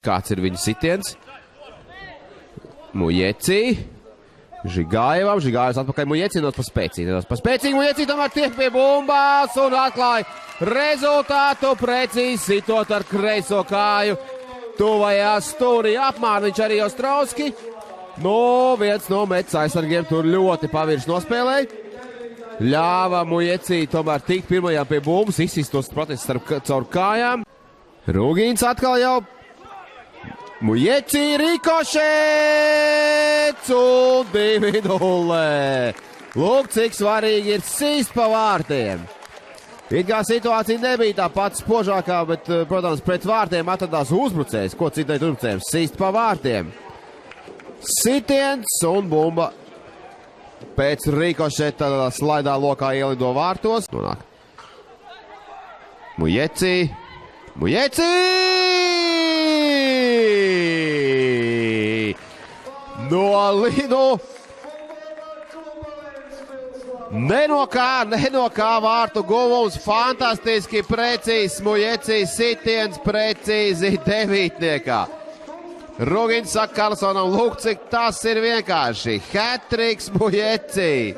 Kāds ir viņa sitiens? Mujecī. Žigājevs atpakaļ Mujecī, pa spēcīgi Mujecī tomēr tiek pie bumbās un atklāja rezultātu precīzi sitot ar kreiso kāju. Tuvajā stūrī apmār viņš arī Ostrauski. Viens no metas aizsargiem tur ļoti pavirši nospēlēja. Ļāva Mujecī tomēr tikt pirmajām pie bumbas, izsistos protests caur kājām. Rūgīns atkal jau. Mujecī rikošēts un 2-0. Lūk, cik svarīgi ir sist pa vārtiem. It kā situācija nebija tā pats spožākā, bet, protams, pret vārtiem atradās uzbrucējs. Ko citai uzbrucējiem? Sist pa vārtiem. Sitiens un bumba pēc rikošeta slaidā lokā ielido vārtos. Nonāk. Mujecī. No kā vārtu guvums, fantastiski precīzs Mujecī sitiens, precīzi devītniekā. Rugins saka Karlsonam, lūk, cik tas ir vienkārši. Hat-triks Mujecī.